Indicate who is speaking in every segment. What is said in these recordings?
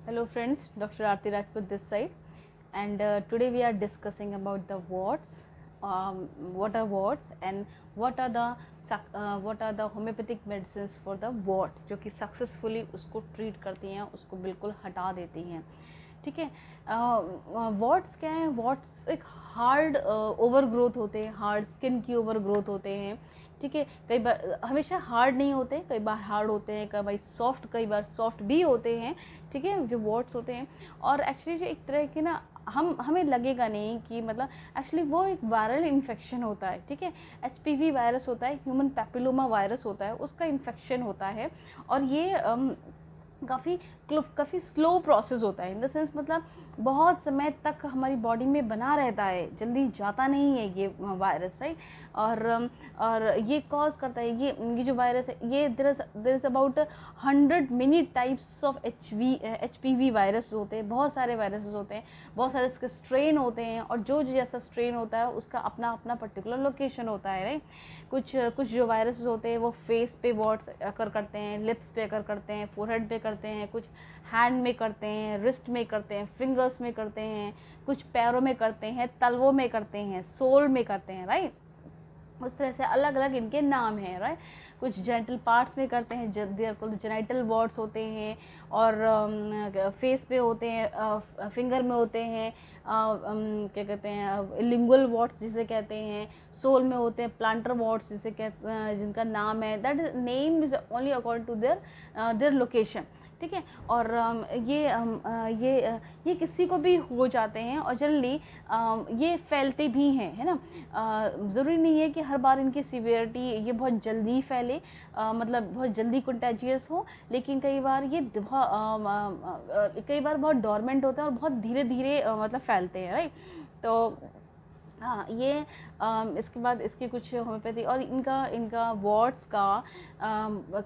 Speaker 1: Hello friends, Dr. Aarti Rajput this side, and today we are discussing about the warts. What are warts and what are the homeopathic medicines for the wart जो कि successfully उसको treat करती हैं, उसको बिल्कुल हटा देती हैं. ठीक है. वॉट्स क्या है? वॉट्स एक हार्ड ओवर ग्रोथ होते हैं, हार्ड स्किन की ओवर ग्रोथ होते हैं. ठीक है. कई बार हमेशा हार्ड नहीं होते, कई बार हार्ड होते हैं, कई बार सॉफ्ट भी होते हैं. ठीक है, जो वॉट्स होते हैं. और एक्चुअली जो एक तरह के ना हमें लगेगा नहीं कि मतलब एक्चुअली वो एक वायरल इन्फेक्शन होता है. ठीक है. HPV वायरस होता है, ह्यूमन पैपिलोमा वायरस होता है, उसका इन्फेक्शन होता है. और ये काफ़ी स्लो प्रोसेस होता है, इन द सेंस मतलब बहुत समय तक हमारी बॉडी में बना रहता है, जल्दी जाता नहीं है ये वायरस, राइट. और ये कॉज करता है, ये जो वायरस है, ये there is about 100 many types of HPV virus होते हैं. बहुत सारे वायरसेस होते हैं, बहुत सारे इसके स्ट्रेन होते हैं, और जो जैसा स्ट्रेन होता है उसका अपना अपना पर्टिकुलर लोकेशन होता है, राइट. कुछ जो वायरसेस होते हैं वो फेस पे वॉट्स अकर करते हैं, लिप्स पे अकर करते हैं, फोरहेड पे करते हैं, कुछ हैंड में करते हैं, रिस्ट में करते हैं, फिंगर्स में करते हैं, कुछ पैरों में करते हैं, तलवों में करते हैं, सोल में करते हैं, राइट. उस तरह से अलग अलग इनके नाम हैं, राइट. कुछ जेनिटल पार्ट्स में करते हैं, जेनिटल वॉट्स होते हैं, और फेस पे होते हैं, फिंगर में होते हैं, क्या कहते हैं, लिंगुअल वॉट्स जिसे कहते हैं, सोल में होते हैं, प्लांटर वॉट्स जिसे कहते, जिनका नाम है, that is name is only according to their location. ठीक है. और ये किसी को भी हो जाते हैं, और जनरली ये फैलते भी हैं, है ना. ज़रूरी नहीं है कि हर बार इनकी सीवियरिटी ये बहुत जल्दी फैले, मतलब बहुत जल्दी कंटेजियस हो, लेकिन कई बार बहुत डोरमेंट होता है और बहुत धीरे धीरे मतलब फैलते हैं, राइट. तो हाँ, ये इसके बाद इसकी कुछ होम्योपैथी और इनका वॉट्स का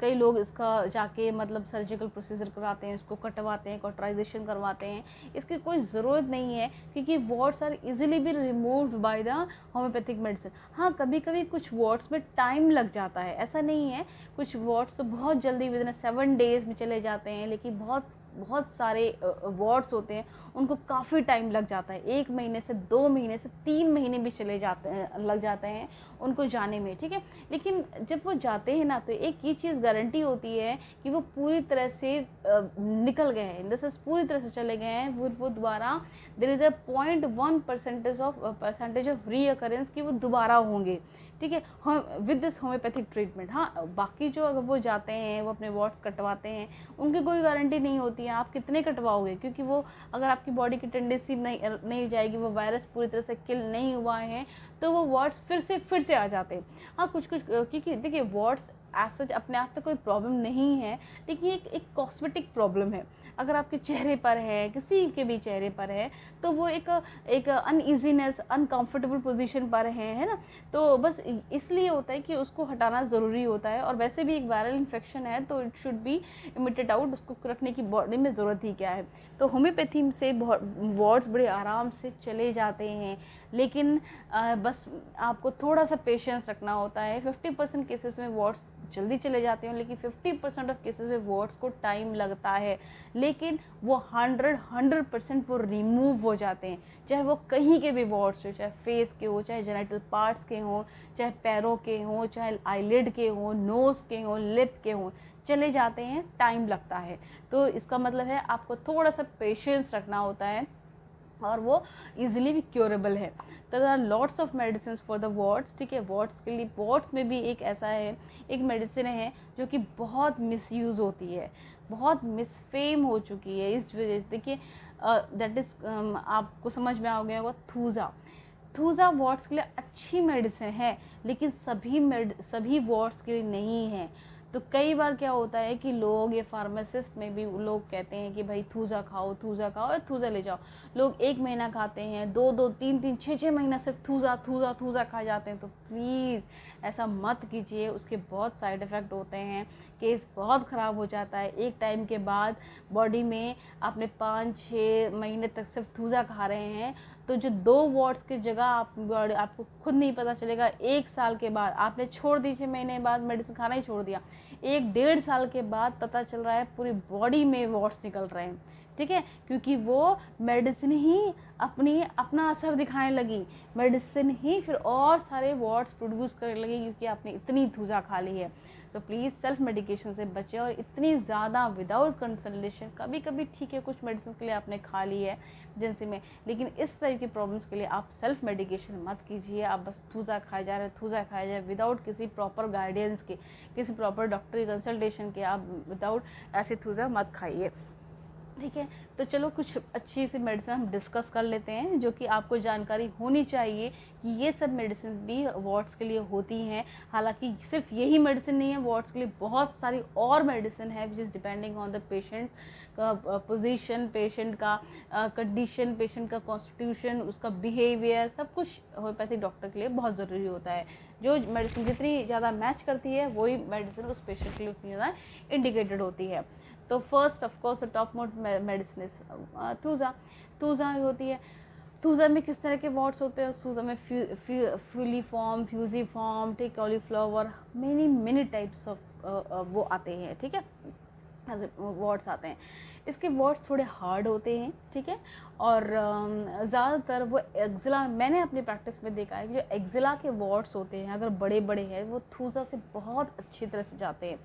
Speaker 1: कई लोग इसका जाके मतलब सर्जिकल प्रोसीजर करवाते हैं, इसको कटवाते हैं, कॉटराइजेशन करवाते हैं. इसकी कोई ज़रूरत नहीं है, क्योंकि warts are easily be removed by the homeopathic medicine. हाँ, कभी कभी कुछ वॉट्स में टाइम लग जाता है, ऐसा नहीं है. कुछ वॉट्स तो बहुत जल्दी विदिन 7 डेज में चले जाते हैं, लेकिन बहुत सारे वॉट्स होते हैं, उनको काफ़ी टाइम लग जाता है. 1 महीने से 2 महीने से 3 महीने भी लग जाते हैं उनको जाने में. ठीक है. लेकिन जब वो जाते हैं ना, तो एक ये चीज़ गारंटी होती है कि वो पूरी तरह से निकल गए हैं, इन द सेंस पूरी तरह से चले गए हैं. वो दोबारा there is a 0.1 percentage of reoccurrence कि वो दोबारा होंगे. ठीक है. With this homeopathic treatment. हाँ, बाकी जो अगर वो जाते हैं, वो अपने वॉट्स कटवाते हैं, उनकी कोई गारंटी नहीं होती है आप कितने कटवाओगे, क्योंकि वो अगर आपकी बॉडी की टेंडेंसी नहीं जाएगी, वो वायरस पूरी तरह से किल नहीं हुआ है, तो वो वॉट्स फिर से आ जाते हैं. हाँ, कुछ क्योंकि देखिए वॉट्स एज सच अपने आप में कोई प्रॉब्लम नहीं है, लेकिन एक कॉस्मेटिक प्रॉब्लम है. अगर आपके चेहरे पर है, किसी के भी चेहरे पर है, तो वो एक अनईजीनेस, अनकंफर्टेबल पोजीशन पर है ना. तो बस इसलिए होता है कि उसको हटाना ज़रूरी होता है. और वैसे भी एक वायरल इन्फेक्शन है, तो it should be emitted out. उसको रखने की बॉडी में ज़रूरत ही क्या है. तो होम्योपैथी से वॉट्स बड़े आराम से चले जाते हैं, लेकिन बस आपको थोड़ा सा पेशेंस रखना होता है. 50% केसेस में वॉट्स जल्दी चले जाते हैं, लेकिन 50% ऑफ केसेस में वॉट्स को टाइम लगता है, लेकिन वो 100% वो रिमूव हो जाते हैं. चाहे वो कहीं के भी वॉट्स हो, चाहे फेस के हो, चाहे जेनिटल पार्ट्स के हों, चाहे पैरों के हों, चाहे आईलिड के हों, नोज़ के हों, लिप के हों, चले जाते हैं, टाइम लगता है. तो इसका मतलब है आपको थोड़ा सा पेशेंस रखना होता है, और वो इजीली भी क्योरेबल है. तो there are lots of medicine for the warts. ठीक है. वॉट्स के लिए, वॉट्स में भी एक ऐसा है, एक मेडिसिन है जो कि बहुत मिसयूज़ होती है, बहुत मिसफेम हो चुकी है. इस वजह से देखिए, दैट इज़ आपको समझ में आ गया होगा, थूजा वॉट्स के लिए अच्छी मेडिसिन है, लेकिन सभी वॉट्स के लिए नहीं है. तो कई बार क्या होता है कि लोग, ये फार्मासिस्ट में भी लोग कहते हैं कि भाई थूजा खाओ और थूजा ले जाओ. लोग 1 महीना खाते हैं, 2 3 6 महीना सिर्फ थूजा खा जाते हैं. तो प्लीज़ ऐसा मत कीजिए, उसके बहुत साइड इफ़ेक्ट होते हैं, केस बहुत ख़राब हो जाता है. एक टाइम के बाद बॉडी में आपने 5 6 महीने तक सिर्फ थूजा खा रहे हैं, तो जो 2 वॉट्स की जगह आपको खुद नहीं पता चलेगा. 1 साल के बाद आपने छोड़ दी, 6 महीने बाद मेडिसिन खाना ही छोड़ दिया, 1 डेढ़ साल के बाद पता चल रहा है पूरी बॉडी में वॉट्स निकल रहे हैं. ठीक है, क्योंकि वो मेडिसिन ही अपना असर दिखाने लगी, मेडिसिन ही फिर और सारे वॉट्स प्रोड्यूस करने लगी, क्योंकि आपने इतनी थूजा खा ली है। तो प्लीज़ सेल्फ मेडिकेशन से बचें, और इतनी ज़्यादा विदाउट कंसल्टेशन, कभी कभी ठीक है कुछ मेडिसिन के लिए आपने खा ली है एमरजेंसी में, लेकिन इस तरह की प्रॉब्लम्स के लिए आप सेल्फ मेडिकेशन मत कीजिए। आप बस थूजा खाए जा रहे, थूजा खाए जाए विदाउट किसी प्रॉपर गाइडेंस के, किसी प्रॉपर डॉक्टरी कंसल्टेशन के, आप विदाउट ऐसे थूजा मत खाइए, ठीक है। तो चलो कुछ अच्छी सी मेडिसिन हम डिस्कस कर लेते हैं, जो कि आपको जानकारी होनी चाहिए कि ये सब मेडिसिन भी वार्ड्स के लिए होती हैं। हालांकि सिर्फ यही मेडिसिन नहीं है वार्ड्स के लिए, बहुत सारी और मेडिसिन है which is depending on the patient का पोजीशन, पेशेंट का कंडीशन, पेशेंट का कॉन्स्टिट्यूशन, उसका बिहेवियर, सब कुछ होम्योपैथिक डॉक्टर के लिए बहुत ज़रूरी होता है। जो मेडिसिन जितनी ज़्यादा मैच करती है वही मेडिसिन उस पेशेंट के लिए उतनी ज़्यादा इंडिकेटेड होती है। तो first of course top most medicine is thuja. Thuja होती है, थूजा में किस तरह के वॉर्ड्स होते हैं? थूजा में फ्यूलीफॉर्म, फ्यूजीफॉर्म, ठीक, कॉलीफ्लावर, मेनी टाइप्स ऑफ वो आते हैं, ठीक है, वॉर्ड्स आते हैं। इसके वॉर्ड्स थोड़े हार्ड होते हैं, ठीक है, और ज़्यादातर वो एक्जिला, मैंने अपनी प्रैक्टिस में देखा है कि जो एक्जिला के वॉर्ड्स होते हैं अगर बड़े बड़े हैं वो थूजा से बहुत अच्छी तरह से जाते हैं,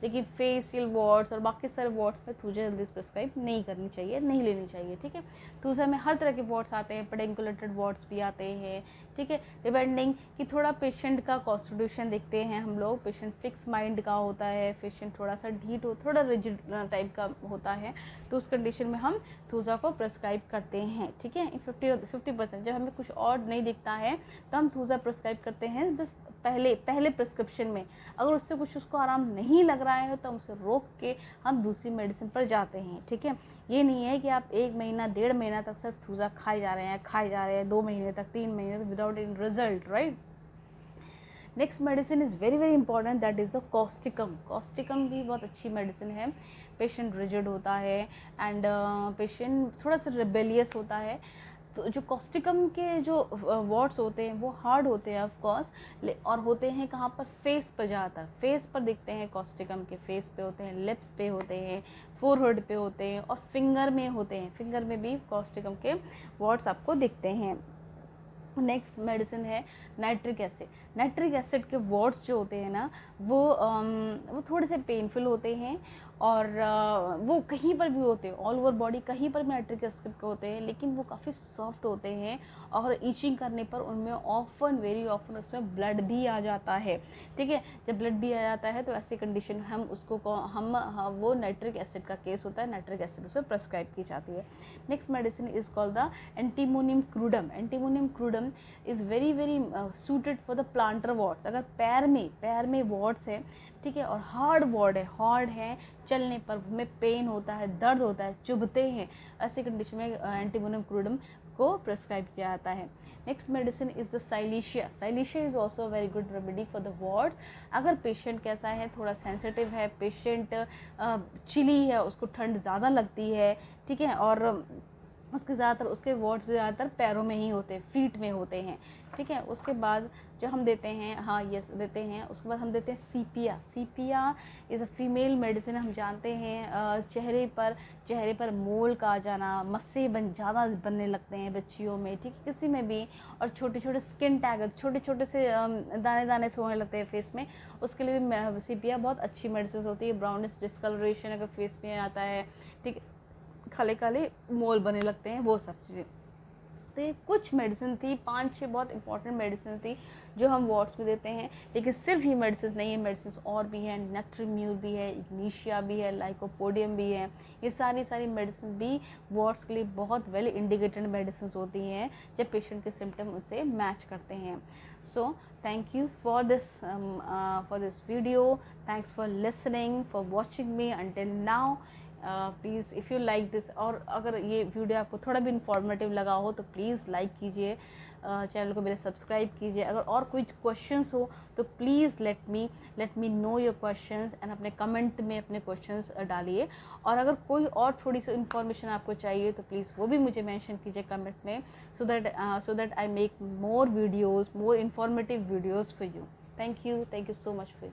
Speaker 1: लेकिन फेशियल वॉर्ड्स और बाकी सारे वॉर्ड्स में थूजा जल्दी प्रिस्क्राइब नहीं करनी चाहिए, नहीं लेनी चाहिए, ठीक है। थूजा में हर तरह के वॉर्ड्स आते हैं, पेडिकुलेटेड वॉर्ड्स भी आते हैं, ठीक है, डिपेंडिंग कि थोड़ा पेशेंट का कॉन्स्टिट्यूशन देखते हैं हम लोग, पेशेंट फिक्स माइंड का होता है, पेशेंट थोड़ा सा ढीठ हो, थोड़ा रिजिड टाइप का होता है, तो उस कंडीशन में हम थूजा को प्रिस्क्राइब करते हैं, ठीक है। 50% जब हमें कुछ और नहीं दिखता है तो हम थूजा प्रिस्क्राइब करते हैं, बस पहले प्रिस्क्रिप्शन में। अगर उससे कुछ उसको आराम नहीं लग रहा है तो हम उसे रोक के हम दूसरी मेडिसिन पर जाते हैं, ठीक है। ये नहीं है कि आप 1 महीना 1.5 महीना तक सिर्फ थूजा खाए जा रहे हैं 2 महीने तक, 3 महीने तक without any result, right. Next medicine is very very important, that is the Causticum. Causticum भी बहुत अच्छी मेडिसिन है। पेशेंट रिजिड होता है एंड पेशेंट थोड़ा सा रिबेलियस होता है, तो जो कॉस्टिकम के जो वॉर्ड्स होते हैं वो हार्ड होते हैं ऑफ कोर्स, और होते हैं कहाँ पर? फेस पर, ज़्यादातर फेस पर दिखते हैं कॉस्टिकम के, फेस पे होते हैं, लिप्स पे होते हैं, फोरहेड पे होते हैं, और फिंगर में होते हैं, फिंगर में भी कॉस्टिकम के वॉर्ड्स आपको दिखते हैं। नेक्स्ट मेडिसिन है नाइट्रिक एसिड। नाइट्रिक एसिड के वॉर्ड्स जो होते हैं ना वो थोड़े से पेनफुल होते हैं, और वो कहीं पर भी होते हैं, ऑल ओवर बॉडी कहीं पर भी नाइट्रिक एसिड के होते हैं, लेकिन वो काफ़ी सॉफ्ट होते हैं, और ईचिंग करने पर उनमें ऑफन, वेरी ऑफन उसमें ब्लड भी आ जाता है, ठीक है। जब ब्लड भी आ जाता है तो ऐसी कंडीशन हम उसको वो नाइट्रिक एसिड का केस होता है, नाइट्रिक एसिड उसमें प्रेस्क्राइब की जाती है। Next medicine is called the antimonium crudum. Antimonium crudum is very very suited for the planter wards. अगर पैर में वॉर्ड्स है, ठीक है, और हार्ड वॉर्ड है, हार्ड है, चलने पर में पेन होता है, दर्द होता है, चुभते हैं, ऐसी कंडीशन में एंटीमोनियम क्रूडम को प्रेस्क्राइब किया जाता है। Next medicine is the silicea. Silicea is also very good remedy for the wards. अगर पेशेंट कैसा है, थोड़ा सेंसिटिव है, पेशेंट चिली है, उसको ठंड ज़्यादा लगती है, ठीक है, और उसके ज़्यादातर उसके वॉर्ड्स भी ज़्यादातर पैरों में ही होते हैं, फीट में होते हैं, ठीक है। उसके बाद जो हम देते हैं, हाँ ये देते हैं, उसके बाद हम देते हैं सीपिया। सीपिया इज़ अ फीमेल मेडिसिन। हम जानते हैं चेहरे पर मोल का आ जाना, मस्से ज़्यादा बनने लगते हैं बच्चियों में, ठीक है, किसी में भी, और छोटे छोटे स्किन टैग, छोटे छोटे से दाने दाने से होने लगते हैं फेस में, उसके लिए भी सीपिया बहुत अच्छी मेडिसिन होती है। ब्राउनिश डिस्कलरेशन अगर फेस में आता है, ठीक, काले काले मोल बने लगते हैं, वो सब चीज़ें। तो ये कुछ मेडिसिन थी, 5-6 बहुत इंपॉर्टेंट मेडिसिन थी जो हम वॉर्ड्स में देते हैं, लेकिन सिर्फ ही मेडिसिन नहीं है, मेडिसिन और भी हैं, नेट्रीम्यूर भी है, इग्नीशिया भी है, लाइकोपोडियम भी है। ये सारी मेडिसिन भी वॉर्ड्स के लिए बहुत वेल इंडिकेटेड मेडिसिन होती हैं जब पेशेंट के सिम्टम उससे मैच करते हैं। सो thank you for this video. Thanks for listening, for watching me until now. Please if you like this, और अगर ये वीडियो आपको थोड़ा भी इंफॉर्मेटिव लगा हो तो प्लीज़ लाइक कीजिए, चैनल को मेरे सब्सक्राइब कीजिए। अगर और कोई क्वेश्चंस हो तो please let me know your questions, and अपने कमेंट में अपने क्वेश्चंस डालिए। और अगर कोई और थोड़ी सी इन्फॉर्मेशन आपको चाहिए तो प्लीज़ वो भी मुझे मेंशन कीजिए कमेंट में, so that I make more videos, more informative videos for you. Thank you so much for